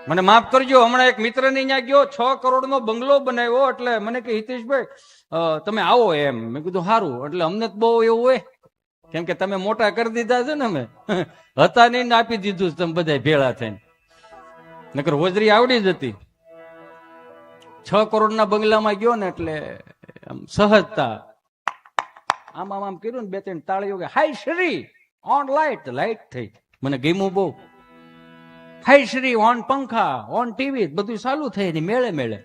મને માફ કરજો, હમણાં એક મિત્ર ને ત્યાં ગયો, 6 કરોડનો બંગલો બનાવ્યો, એટલે મને કે હિતેશભાઈ તમે આવો એમ. મેં કીધું સારું, એટલે અમને તો બહુ એવું હોય, કેમ કે તમે મોટા કરી દીધા છે ને, અમે હતા નહીં આપી દીધું તમે બધા ભેળા થઈને, નકર હોજરી આવડી જ હતી. 6 કરોડના બંગલામાં ગયો ને એટલે સહજતા આમ આમ આમ કર્યું ને, 2-3 તાળીઓ, હાય શ્રી ઓન લાઈટ થઈ. મને ગમ્યું બહુ. હાય શ્રી ઓન પંખા, ઓન ટીવી, બધું ચાલુ થઈ ને મેળે મેળે.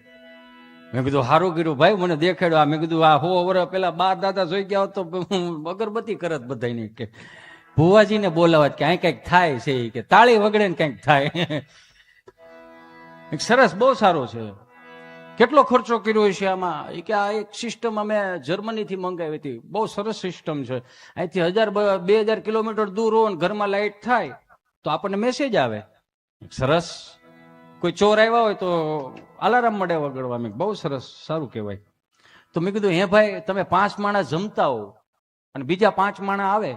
મેં કીધું સારું કર્યું ભાઈ, મને દેખાડ્યું. મેં કીધું આ 100 વર્ષ પેલા બા દાદા જોઈ ગયા હોત તો અગરબત્તી કરત બધાને, કે ભુવાજીને બોલાવત કે અહીં કઈક થાય છે, કે તાળી વગડે ને કઈક થાય. સરસ, બહુ સારો છે. કેટલો ખર્ચો કર્યો છે આમાં? કે આ એક સિસ્ટમ અમે જર્મની થી મંગાવી હતી, બહુ સરસ સિસ્ટમ છે. અહીંથી 1000-2000 કિલોમીટર દૂર હો ને ઘરમાં લાઈટ થાય તો આપણને મેસેજ આવે. સરસ. કોઈ ચોર આવ્યા હોય તો અલાર્મ મળે વગડવા. મેં બહુ સરસ, સારું કહેવાય. તો મેં કીધું હે ભાઈ, તમે 5 માણસ જમતા હો અને બીજા 5 માણસ આવે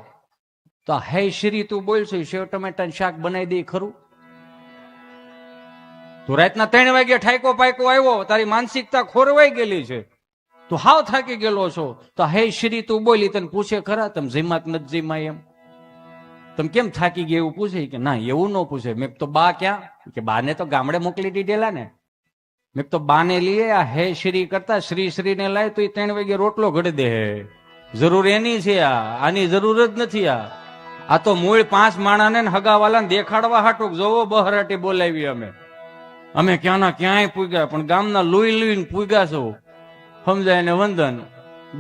તો હે શ્રી તું બોલશે, સેવ ટમેટાનું શાક બનાવી દે ખરું? તું રાતના 3 વાગે ઠાયકો પાયકો આવ્યો, તારી માનસિકતા ખોરવાઈ ગયેલી છે, તું હાવ થાકી ગયેલો છો, તો હે શ્રી તું બોલી તને પૂછે ખરા તમે જમ્યા કે નથી જમ્યા એમ? તમે કેમ થાકી ગયા એવું પૂછે? કે ના એવું ન પૂછે. મેં તો બા ક્યાં? કે બાને તો ગામડે મોકલી દીધેલા ને. મેં તો બાને લઈએ આ હે શ્રી કરતા શ્રી ને લાય તો એ 3 વાગે રોટલો ઘડી દે. જરૂર એની છે, આની જરૂર જ નથી. આ તો મૂળ 5 માણાને હગાવાલાને દેખાડવા હાટું જોવો બહરાટી બોલાવી અમે ક્યાંના ક્યાંય પૂગ્યા, પણ ગામના લુઈ લુઈને પૂગ્યા છો. સમજાય ને વંદન.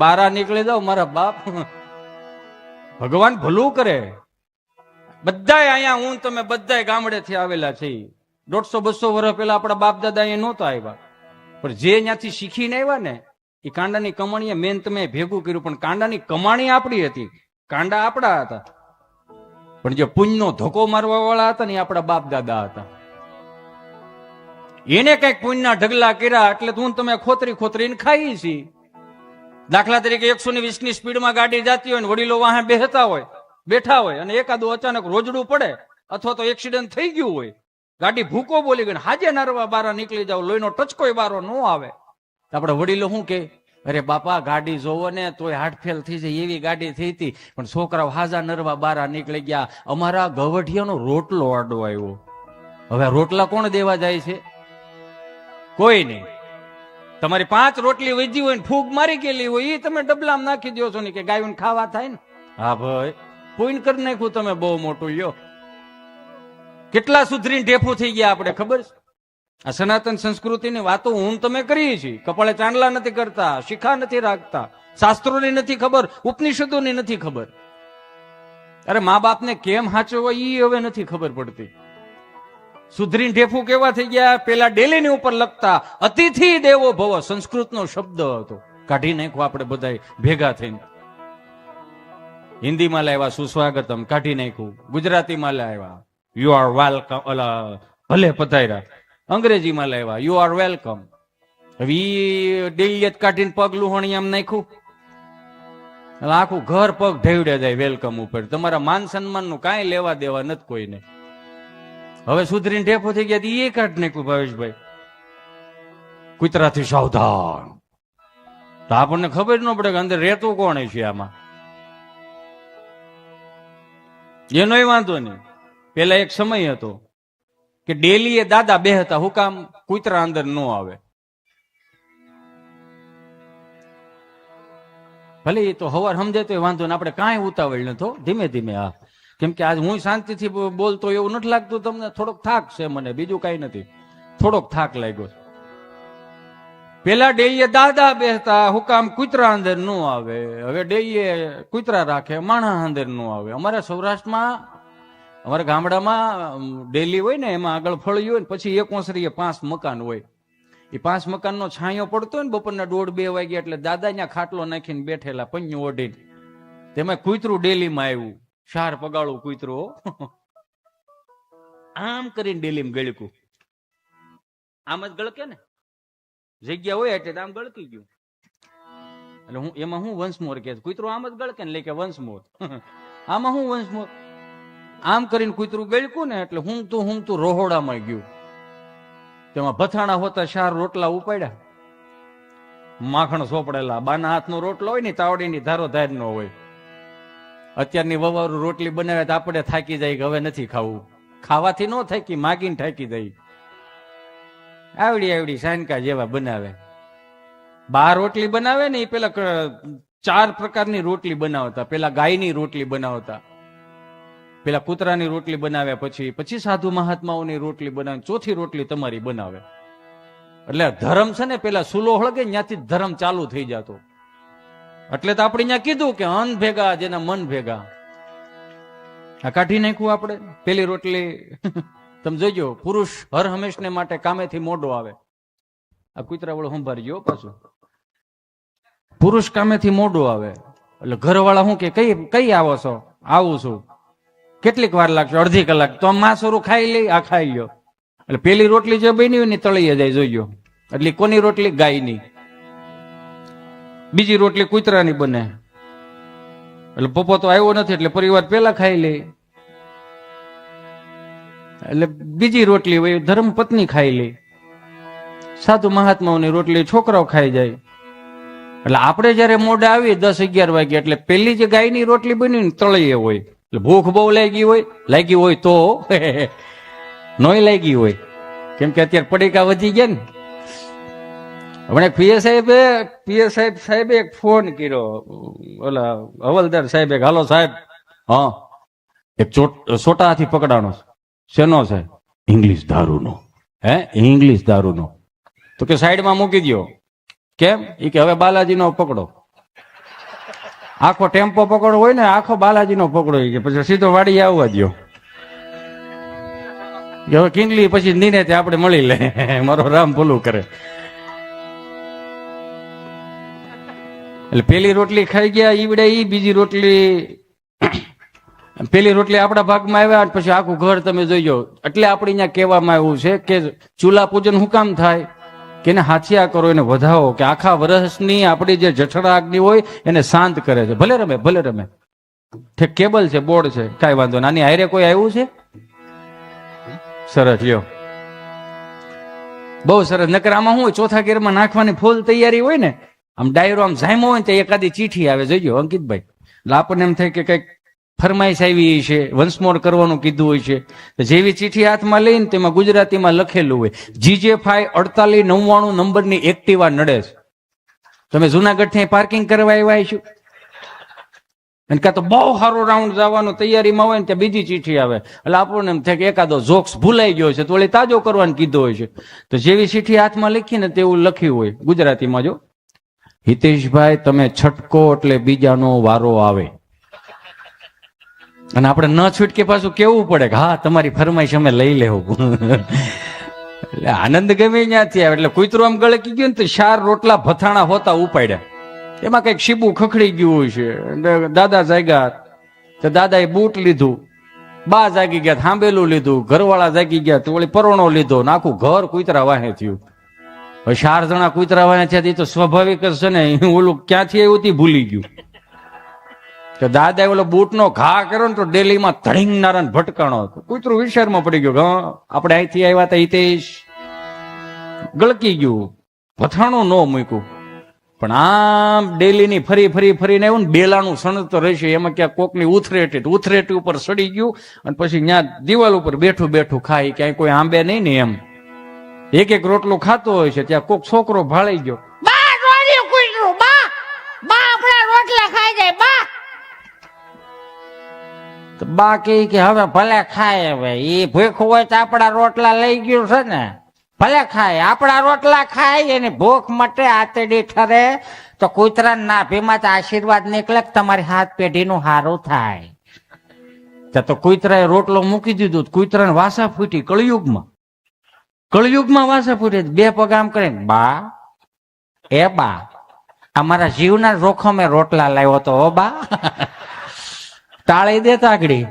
બારા નીકળી જાવ મારા બાપ, ભગવાન ભલું કરે. બધાય અહીંયા હું તમે બધાય ગામડેથી આવેલા છે. 150-200 વર્ષ પેલા આપણા બાપ દાદા અહીંયા નહોતા આવ્યા, પણ જે ત્યાંથી શીખીને આવ્યા ને એ કાંડાની કમાણીએ મેન તમે ભેગું કર્યું. પણ કાંડાની કમાણી આપણી હતી, કાંડા આપણા હતા, પણ જે પુણ્યનો ધોકો મારવા વાળા હતા ને એ આપણા બાપ દાદા હતા. એને કઈક પુણ્યના ઢગલા કર્યા એટલે તું તમે ખોતરીને ખાઈ છી. દાખલા તરીકે 120 ની સ્પીડમાં ગાડી જતી હોય ને વડીલો વાહે બેઠા હોય અને એકાદું અચાનક રોજડું પડે અથવા તો એક્સિડન્ટ થઈ ગયું હોય, ગાડી ભૂકો બોલી ગઈ, હાજે નરવા બારા નીકળી જાવ, લોહીનો ટચકોય બારો ન આવે. આપણે વડીલો શું કે, અરે બાપા ગાડી જોવો ને તોય હાર્ટ ફેલ થઈ જાય એવી ગાડી થઈ હતી, પણ છોકરાઓ હાજા નરવા બારા નીકળી ગયા. અમારા ગવઢિયાનો રોટલો આડો આવ્યો. હવે રોટલા કોણ દેવા જાય છે? કોઈ નહીં. તમારી 5 રોટલી વધી હોય ને ફૂગ મારી ગયેલી હોય એ તમે ડબલામાં નાખી દો છો ને કે ગાયું ખાવા થાય ને. હા ભાઈ, પૂન કરી નાખ્યું તમે બહુ મોટું. યો કેટલા સુધરીને ઢેફું થઈ ગયા આપણે ખબર છે? આ સનાતન સંસ્કૃતિની વાતો હું તમે કરીએ છીએ. કપાળે ચાંદલા નથી કરતા, શિખા નથી રાખતા, શાસ્ત્રોની નથી ખબર, ઉપનિષદોની નથી ખબર. અરે મા બાપને કેમ હાચવવા એ હવે નથી ખબર પડતી. સુધરીને ઢેફું કેવા થઈ ગયા? પેલા ડેલીની ઉપર લખતા અતિથિ દેવો ભવ, સંસ્કૃતનો શબ્દ હતો, કાઢી નાખો આપણે બધા ભેગા થઈને. હિન્દીમાં લાવ્યા સુસ્વાગતમ, કાઢી નાખ્યું. ગુજરાતીમાં લાવ્યા યુ આર વેલકમ, ભલે પધાર્યા. અંગ્રેજીમાં લાવ્યા યુ આર વેલકમ. હવે ડેલી કાઢીને પગ લુહણી આમ નાખ્યું, આખું ઘર પગ ઢેવડે જાય વેલકમ ઉપર. તમારા માન સન્માન નું કાંઈ લેવા દેવા નથી કોઈને. હવે સુધરીને ઢેફો થઈ ગયા એ કાઢ નાખ્યું ભાવેશભાઈ, કૂતરાથી સાવધાન. તો આપણને ખબર ન પડે કે અંદર રહેતું કોણ છે આમાં. એનોય વાંધો નહીં. પેલા એક સમય હતો કે ડેલી એ દાદા બે હતા, હું કામ કૂતરા અંદર ન આવે. ભલે એ તો હવાર સમજાય તો વાંધો ને, આપણે કાંઈ ઉતાવળ નતો, ધીમે ધીમે. હા, કેમ કે આજ હું શાંતિથી બોલતો એવું નથી લાગતું તમને? થોડોક થાક છે મને, બીજું કઈ નથી, થોડોક થાક લાગ્યો. પેલા ડેઈએ દાદા બેસતા, હું કામ કૂતરા અંદર ન આવે. હવે ડેઈએ કૂતરા રાખે, માણસ અંદર ન આવે. અમારા સૌરાષ્ટ્રમાં, અમારા ગામડામાં ડેલી હોય ને એમાં આગળ ફળ્યું હોય ને પછી એક ઓસરીએ 5 મકાન હોય. એ 5 મકાનનો છાંયો પડતો હોય ને બપોરના 1:30-2 વાગ્યા એટલે દાદા ત્યાં ખાટલો નાખીને બેઠેલા પન્યું ઓઢીને. તેમાં કૂતરું ડેલીમાં આવ્યું, 4 પગાળું કૂતરું, આમ કરીને ડેલીમાં ગળકું. આમ જ ગળકે ને, જગ્યા હોય એટલે આમ ગળકી ગયું. એટલે હું એમાં હું વંશમોર કે કૂતરું આમ જ ગળકે ને, એટલે કે વંશમોર. આમાં હું વંશમોર આમ કરીને કૂતરું ગળકું ને એટલે હું તું રોહોડામાં ગયું. તેમાં ભથાણા હોતા 4 રોટલા ઉપાડ્યા, માખણ સોપડેલા. બાના હાથનો રોટલો હોય ને તાવડીની ધારો ધાર નો હોય. અત્યારની વવારું રોટલી બનાવે તો આપણે થાકી જાય કે હવે નથી ખાવું. ખાવાથી ન થાકી, માગીને થાકી જાય. આવડી આવડી સાનકા જેવા બનાવે. 12 રોટલી બનાવે ને એ પેલા 4 પ્રકારની રોટલી બનાવતા. પેલા ગાયની રોટલી બનાવતા, પેલા કૂતરાની રોટલી બનાવ્યા, પછી સાધુ મહાત્માઓની રોટલી બનાવે, ચોથી રોટલી તમારી બનાવે. એટલે ધર્મ છે ને પેલા સુલો હળગે ત્યાંથી ધર્મ ચાલુ થઈ જતો. એટલે તો આપણે ત્યાં કીધું કે અન્ન ભેગા જેના મન ભેગા. આ કાઢી નાખ્યું આપણે પેલી રોટલી. તમે જોજો, પુરુષ હર હંમેશને માટે કામેથી મોડો આવે. આ કૂતરા વાળો સંભાળજો પાછું. પુરુષ કામેથી મોડો આવે એટલે ઘરવાળા શું કે કઈ આવો છો? આવું છું. કેટલીક વાર લાગશે? અડધી કલાક. તો માસોરું ખાઈ લઈ, આ ખાઈ લ્યો. એટલે પેલી રોટલી જે બની હોય ને તળીએ જાય, જોઈજો. એટલે કોની રોટલી? ગાયની. બીજી રોટલી કૂતરાની બને. એટલે પપ્પો તો આવ્યો નથી એટલે પરિવાર પેલા ખાઈ લે. એટલે બીજી રોટલી હોય ધર્મ પત્ની ખાઈ લે. સાધુ મહાત્માઓની રોટલી છોકરાઓ ખાઈ જાય. એટલે આપણે જયારે મોઢે આવીએ 10-11 વાગે એટલે પેલી જે ગાયની રોટલી બની ને તળીએ હોય. એટલે ભૂખ બહુ લાગી હોય તો નોય લાગી હોય, કેમ કે અત્યારે પડીકા વધી ગયા ને. હમણાં પીએ સાહેબે એક ફોન કર્યો, ઓલા હવલદાર સાહેબે, હાલો સાહેબ, હા એક છોટા હાથી પકડાણો. શેનો છે? ઇંગ્લિશ દારૂનો. હે? ઇંગ્લિશ દારૂનો. તો કે સાઈડમાં મૂકી દો. કેમ? એ કે હવે બાલાજીનો પકડો. આખો ટેમ્પો પકડો હોય ને, આખો બાલાજીનો પકડો. કે પછી સીધો વાડી આવવા દો. હવે કિંગલી પછી નીને તે આપણે મળી લે. મારો રામ ભૂલું કરે. એટલે પેલી રોટલી ખાઈ ગયા ઈવડે ઈ, બીજી રોટલી, પેલી રોટલી આપણા ભાગમાં આવ્યા પછી આખું ઘર તમે જોઈજો. એટલે આપણે અહીંયા કહેવામાં આવ્યું છે કે ચૂલા પૂજન શું કામ થાય? કે એને હાથિયા કરો, એને વધાવો, કે આખા વર્ષની આપણી જે જઠરા અગ્નિ હોય એને શાંત કરે છે. ભલે રમે ઠીક, કેબલ છે, બોર્ડ છે, કઈ વાંધો નાની હારે કોઈ આવ્યું છે? સરસ, લ્યો, બહુ સરસ. નકર આમાં શું ચોથા ગેરમાં નાખવાની ફૂલ તૈયારી હોય ને, આમ ડાયરો આમ જામ્યો હોય ને તો એકાદી ચીઠી આવે, જોઈજો અંકિતભાઈ. એટલે આપણને એમ થાય કે કઈક ફરમાઈશ આવી છે, વંશમોર કરવાનું કીધું હોય છે. જેવી ચીઠી હાથમાં લઈને તેમાં ગુજરાતીમાં લખેલું હોય, GJ5 4899 નંબરની એક્ટિવા નડે છે. તમે જુનાગઢ થી પાર્કિંગ કરવા આવ્યા છો, અને કાં તો બહુ સારો રાઉન્ડ જવાનું તૈયારીમાં હોય ને ત્યાં બીજી ચીઠી આવે. એટલે આપણને એમ થાય કે એકાદો જોક્સ ભૂલાઈ ગયો છે તો વળી તાજો કરવાનું કીધું હોય છે. તો જેવી ચીઠી હાથમાં લખીને તેવું લખ્યું હોય ગુજરાતીમાં, જો હિતેશભાઈ તમે છટકો એટલે બીજાનો વારો આવે. અને આપણે ન છૂટકે પાછું કેવું પડે કે હા તમારી ફરમાઈશ અમે લઈ લેવું. એટલે આનંદ ગમે ત્યાંથી આવે. એટલે કૂતરું આમ ગળે કી ગયું ને તો 4 રોટલા ભથાણા હોતા ઉપાડ્યા. એમાં કઈક શીબું ખખડી ગયું હોય છે. દાદા જાગ્યા તો દાદાએ બૂટ લીધું, બા જાગી ગયા થાંભેલું લીધું, ઘરવાળા જાગી ગયા તો વળી પરોણો લીધો, આખું ઘર કૂતરા વાહે થયું. 4 જણા કૂતરા વાહે થયા તો સ્વાભાવિક જ છે ને, ઓલું ક્યાંથી આવ્યું તે ભૂલી ગયું. તો દાદાએ ઓલો બૂટનો ઘા કર્યો ને તો ડેલીમાં ધડીંગનારા ભટકાણો હતો. કૂતરું વિચારમાં પડી ગયું, આપણે અહીંથી આવ્યા હતા હિતેશ, ગળકી ગયું, ભથાણું ન મૂક્યું. પણ આમ ડેલીની ફરીને આવ્યું ને, બેલાનું સણ તો રહેશે, એમાં ક્યાં કોકની ઉથરેટી ઉપર સડી ગયું અને પછી ત્યાં દિવાલ ઉપર બેઠું ખાય, ક્યાંય કોઈ આંબે નહીં ને એમ એક રોટલો ખાતો હોય છે, ત્યાં કોક છોકરો ભાળી ગયો. બા કે હવે ભલે ખાય, હવે એ ભૂખ હોય તો આપડા રોટલા લઈ ગયું છે ને, ભલે ખાય, આપડા રોટલા ખાય, એની ભૂખ મટે, આતેડી ઠરે તો કૂતરા નાભીમાં આશીર્વાદ નીકળે કે તમારી હાથ પેઢીનું હારું થાય. તો કૂતરાએ રોટલો મૂકી દીધું, કૂતરાને વાસા ફૂટી. કળયુગમાં વાસા ફૂટી. 2 પગ આમ કરે, બા એ બા અમારા જીવના જોખમે રોટલા લાવ્યો તો હો બા. તાળી દે તાગડી,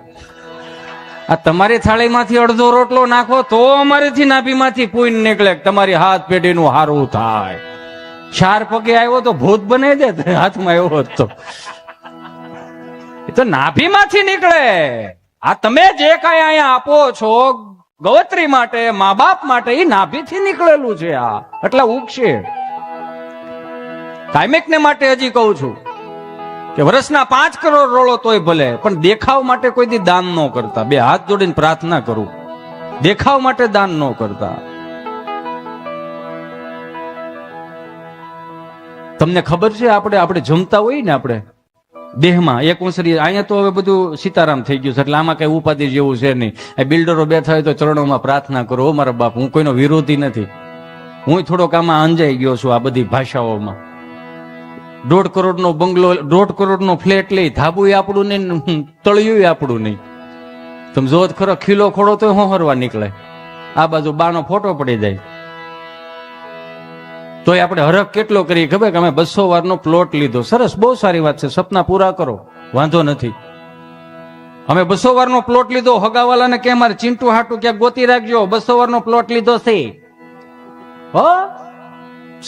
આ તમારી થાળીમાંથી અડધો રોટલો નાખો તો અમારીથી નાભીમાંથી પૂઈને નીકળે તમારી હાથ પેઢીનું હારું થાય. 4 પગે આવ્યો તો ભૂત બનાવી દે, હાથમાં આવ્યો તો એ તો નાભીમાંથી નીકળે. આ તમે જે કાંઈ અહીંયા આપો છો, ગવત્રી માટે, મા બાપ માટે એ નાભીથી નીકળેલું છે. આ એટલા ઉગશે. કાયમિક ને માટે હજી કહું છું કે વર્ષના 5 કરોડ રોળો તોય ભલે, પણ દેખાવ માટે કોઈ દી દાન ન કરતા. 2 હાથ જોડીને પ્રાર્થના કરું, દેખાવ માટે દાન ન કરતા. તમને ખબર છે આપણે જમતા હોય ને, આપણે દેહમાં એક ઉંસરી, અહીંયા તો હવે બધું સીતારામ થઈ ગયું છે એટલે આમાં કઈ ઉપાધિ જેવું છે નહીં. આ બિલ્ડરો બેઠા હોય તો ચરણોમાં પ્રાર્થના કરો. મારા બાપ, હું કોઈનો વિરોધી નથી, હું થોડોક આમાં અંજાઈ ગયો છું આ બધી ભાષાઓમાં. 1.5 કરોડનો બંગલો, 1.5 કરોડનો ફ્લેટ લઈ, ધાબુ આપણું નહીં, તળિયું આપણું નહીં. તમે જો ખરો ખીલો ખોડો તો હોહરવા નીકળે, આ બાજુ બાનો ફોટો પડી જાય. તોય આપણે હરખ કેટલો કરી ખબર કે અમે 200 વારનો પ્લોટ લીધો. સરસ, બહુ સારી વાત છે, સપના પૂરા કરો, વાંધો નથી. અમે 200 વારનો પ્લોટ લીધો. હગાવાલાને કે મારે ચિંટુ હાટુ ક્યાંક ગોતી રાખજો, 200 વારનો પ્લોટ લીધો છે. હો,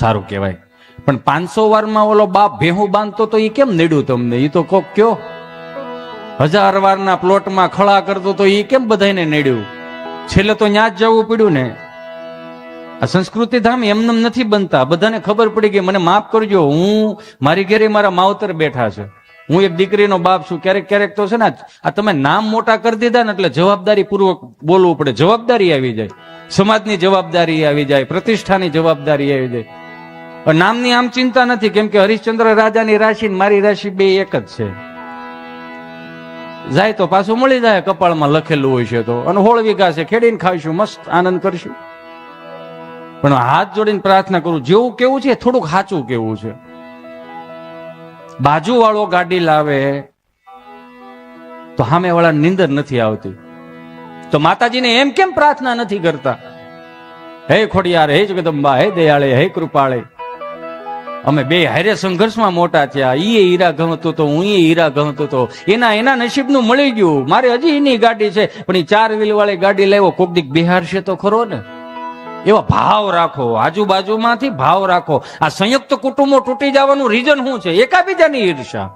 સારું કહેવાય. પણ 500 વારમાં ઓલો બાપ ભેહું બાંધતો તો એ કેમ નીડ્યું તમને? એ તો કોક કયો 1000 વારના પ્લોટમાં ખળા કરતો તો એ કેમ બધાને નીડ્યું? છેલ્લે તો ન્યા જ જવું પડ્યું ને. આ સંસ્કૃતિ ધામ એમનેમ નથી બનતા. બધાને ખબર પડી ગઈ, મને માફ કરજો, હું મારી ઘેરે મારા માવતર બેઠા છે, હું એક દીકરીનો બાપ છું. ક્યારેક ક્યારેક તો છે ને આ તમે નામ મોટા કરી દીધા ને એટલે જવાબદારી પૂર્વક બોલવું પડે. જવાબદારી આવી જાય, સમાજની જવાબદારી આવી જાય, પ્રતિષ્ઠાની જવાબદારી આવી જાય. નામની આમ ચિંતા નથી, કેમ કે હરિશ્ચંદ્ર રાજાની રાશિ મારી રાશિ બે એક જ છે. જાય તો પાછું મળી જાય, કપાળમાં લખેલું હોય છે તો. અને 16 વીઘા છે, ખેડીને ખાઈશું, મસ્ત આનંદ કરશું. પણ હાથ જોડીને પ્રાર્થના કરું, જેવું કેવું છે થોડુંક સાચું કેવું છે. બાજુ વાળો ગાડી લાવે તો સામે વાળા નીંદર નથી આવતી, તો માતાજીને એમ કેમ પ્રાર્થના નથી કરતા? હે ખોડિયાર, હે જગદંબા, હે દયાળે, હે કૃપાળે. અમે બે હારે સંઘર્ષમાં મોટા થયા. ઈ હીરા ગમતો તો, હું હીરા ગમતો તો. એના નસીબનું મળી ગયું, મારે હજી એની ગાડી છે, પણ એ 4 વ્હીલ વાળી ગાડી લાવ્યો. કોક દીક બિહાર છે તો ખરો ને. એવા ભાવ રાખો, આજુબાજુમાંથી ભાવ રાખો. આ સંયુક્ત કુટુંબો તૂટી જવાનું રીઝન શું છે? એકાબીજાની ઈર્ષા.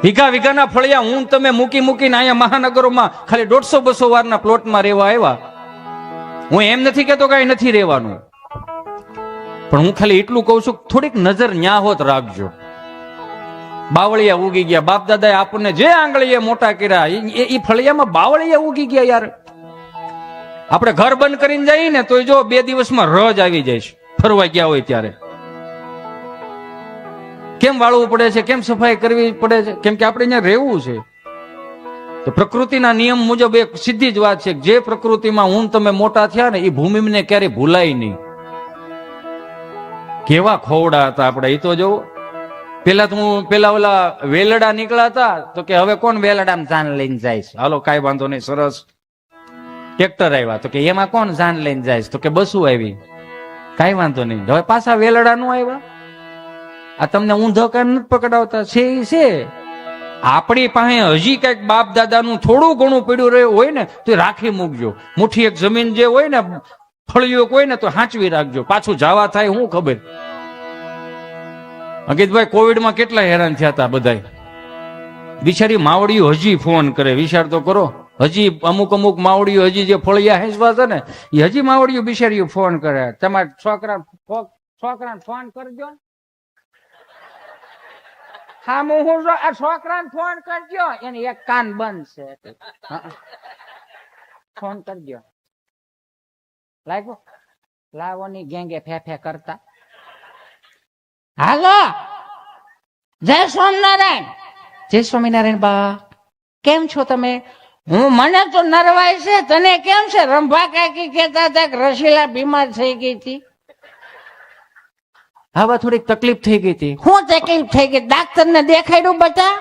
વીઘાના ફળિયા હું તમે મૂકીને અહીંયા મહાનગરોમાં ખાલી 150-200 વારના પ્લોટમાં રહેવા આવ્યા. હું એમ નથી કેતો કઈ નથી રહેવાનું, પણ હું ખાલી એટલું કહું છું, થોડીક નજર ન્યા હોત રાખજો. બાવળિયા ઉગી ગયા, બાપ દાદાએ આપણને જે આંગળીએ મોટા કર્યા એ ફળિયામાં બાવળિયા ઉગી ગયા. યાર, આપણે ઘર બંધ કરીને જઈએ ને તો જો 2 દિવસમાં રજ આવી જાય છે, ફરવા ગયા હોય ત્યારે. કેમ વાળવું પડે છે, કેમ સફાઈ કરવી પડે છે? કેમ કે આપણે અહીંયા રહેવું છે. તો પ્રકૃતિના નિયમ મુજબ એક સીધી જ વાત છે, જે પ્રકૃતિમાં હું તમે મોટા થયા ને એ ભૂમિને ક્યારે ભૂલાય નહીં. કેવા ખોવડા હતા આપણે, એ તો જોવો. પેલા ઓલા વેલડા નીકળ્યા હતા તો કે હવે કોણ વેલડામાં જાન લઈને જાય છે? હાલો કાંઈ વાંધો નહીં, સરસ. ટ્રેક્ટર આવ્યા તો કે એમાં કોણ જાન લઈને જાય છે? તો કે બસું આવી, કાંઈ વાંધો નહીં. હવે પાછા વેલડા નું આવ્યા. આ તમને ઊંધો કાન નથી પકડાવતા છે. આપણી પાસે હજી કઈક બાપ દાદાનું થોડું ઘણું પડ્યું રહ્યું હોય ને તો રાખી મૂકજો. મુઠ્ઠી એક જમીન જે હોય ને, ફળિયો કોઈ ને તો હાંચવી રાખજો, પાછું જવા થાય શું ખબર. અંકિતભાઈ, કોવિડમાં કેટલા હેરાન થયા હતા બધા. બિચારી માવડીઓ હજી ફોન કરે, વિચાર તો કરો. હજી અમુક માવડીઓ હજી જે ફળિયા હેંચવા છે ને એ હજી માવડીઓ બિચારીઓ ફોન કરે, તમારા છોકરાને ફોન કરજો. હા, હું આ છોકરાને ફોન કરજો, એને એક કાન બંધ છે, ફોન કરજો. લાવોની ગેંગે ફે કરતા. હાલો, જય સ્વામિનારાયણ. જય સ્વામિનારાયણ બા, કેમ છો તમે? મને તો નરવાય છે, તને કેમ છે? રંભા કાકી કહેતા હતા કે રસીલા બીમાર થઈ ગઈ હતી. હવે થોડીક તકલીફ થઈ ગઈ હતી. શું તકલીફ થઈ ગઈ? ડાક્ટર ને દેખાડ્યું બટા?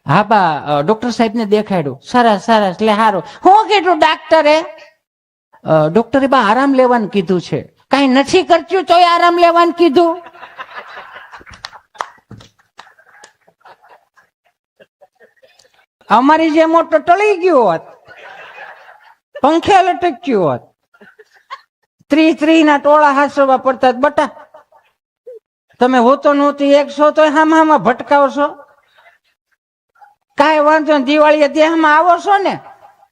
હા બા, ડોક્ટર સાહેબ ને દેખાડ્યું. સરસ સરસ, એટલે સારું. શું કીધું ડાક્ટરે? ડોક્ટરે બા આરામ લેવાનું કીધું છે. કઈ નથી કરતું તોય આરામ લેવાનું કીધું. અમારી જે મોટો ટળી ગયો હોત, પંખે લટક્યું હોત, 30 ના ટોળા હાસવા પડતા બટા. તમે હોતો નહોતી 100 તો હામાં ભટકાવશો. કાંઈ વાંધો, દિવાળીએ દેહમાં આવો છો ને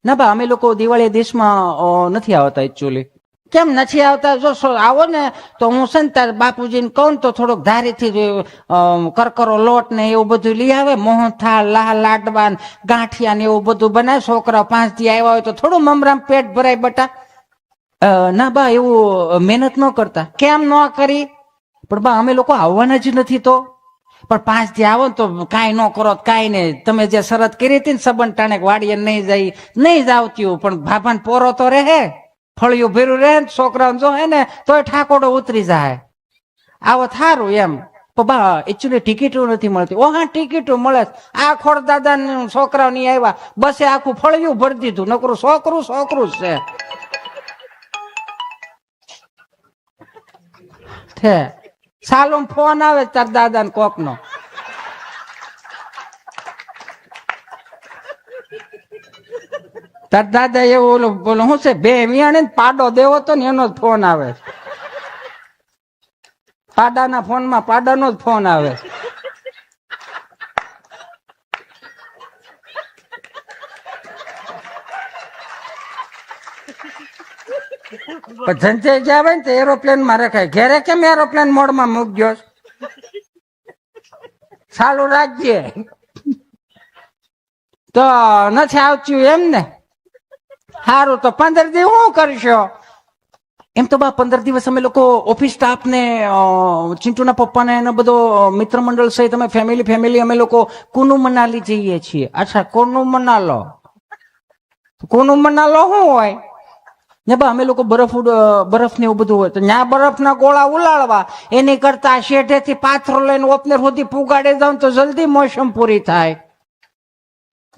ના બા અમે લોકો દિવાળી દેશમાં નથી આવતા એકચ્યુઅલી. કેમ નથી આવતા? જો આવો ને તો હું છે ને તાર બાપુજીને કહું તો થોડોક ધારીથી કરકરો લોટ ને એવું બધું લઈ આવે, મોહનથાળ, લાડવા, ગાંઠિયા ને એવું બધું બનાવે. છોકરા 5 દી આવ્યા હોય તો થોડું મમરામ પેટ ભરાય બટા. ના બા એવું મહેનત ન કરતા. કેમ ન કરી? પણ બા અમે લોકો આવવાના જ નથી તો. પણ 5 દી આવો ને તો કાંઈ ન કરો તો કાંઈ નહીં. તમે જે શરત કરી હતી ને સબન ટાણે વાડીએ નહીં જાય, નહીં જ આવતી, પણ ભાભાને પોરો તો રહે, ફળિયું ભેરું રહે, છોકરાને જો હે ને તોય ઠાકોડો ઉતરી જાય. આવો થારું એમ. પણ બા એકચ્યુઅલી ટિકિટો નથી મળતી. ઓ હા, ટિકિટો મળે. આ ખોડ દાદા છોકરાઓ ની આવ્યા, બસે આખું ફળિયું ભરી દીધું. નકરું છોકરું છોકરું જ છે. સાલું ફોન આવે તાર દાદા ને કોક નો. તાર દાદા એવું ઓલું બોલો શું છે, બે મિયાણે પાડો દેવો તો ને એનો જ ફોન આવે. પાડાના ફોનમાં પાડાનો જ ફોન આવે. સંજય ગયા હોય ને તો એરોપ્લેન માં રખાય. ઘેરે કેમ એરોપ્લેન મોડમાં મૂકજો? ચાલુ રાખજે. તો નથી આવતું એમ ને? સારું, તો 15 દી શું કરશો? એમ તો બા 15 દિવસ અમે લોકો ઓફિસ સ્ટાફ ને ચિંટુના પપ્પાને એનો બધો મિત્ર મંડળ સહિત અમે ફેમિલી અમે લોકો કુનુ મનાલી જઈએ છીએ. અચ્છા, કોનું મનાલો? કોનું મનાલો શું હોય? ને બા અમે લોકો બરફ ને એવું બધું હોય તો ત્યાં બરફ ના ગોળા ઉલાળવા, એની કરતા શેઢે થી પાથરો લઈને ઓપનર સુધી પુગાડે જાવ તો જલ્દી મોસમ પૂરી થાય.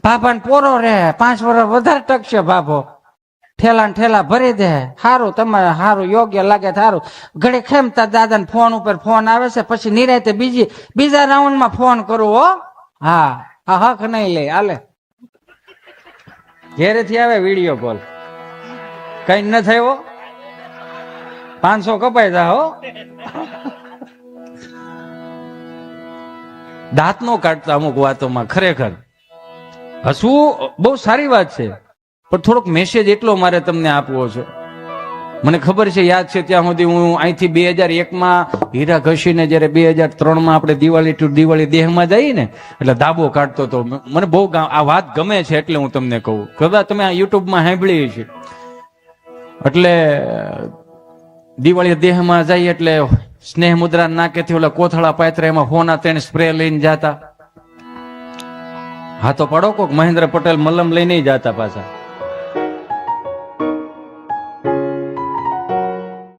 ભાભા ને પોરો રહે, 5 વર્ષ વધારે ટકશે ભાભો. ઠેલા ને ઠેલા ભરી દે. સારું, તમારે સારું યોગ્ય લાગે સારું. ઘડી ખેમતા દાદા ને ફોન ઉપર ફોન આવે છે, પછી નિરાતે બીજા રાઉન્ડ માં ફોન કરું હો. હા, આ હક નહીં લે. હાલે ઘેરેથી આવે વિડીયો કોલ, કઈ ન થયો 500 કપાઈ જા હો. દાંત નો કાઢતા અમુક વાતોમાં. ખરેખર હસવું બહુ સારી વાત છે, પણ થોડોક મેસેજ એટલો મારે તમને આપવો છે. મને ખબર છે, યાદ છે ત્યાં સુધી હું અહીંથી 2001માં હીરા ઘસીને જયારે 2003માં આપણે દિવાળી ટુ દિવાળી દેહમાં જઈએ ને એટલે ધાબો કાઢતો હતો. મને બહુ આ વાત ગમે છે એટલે હું તમને કહું. કદાચ તમે આ યુટ્યુબમાં સાંભળી છે. એટલે દિવાળી દેહમાં જઈએ એટલે સ્નેહ મુદ્રા નાકેથી ઓલા કોથળા પાત્ર એમાં હોના 3 સ્પ્રે લઈને જાતા. હા તો પડો કોક મહેન્દ્ર પટેલ મલમ લઈને જાતા પાછા.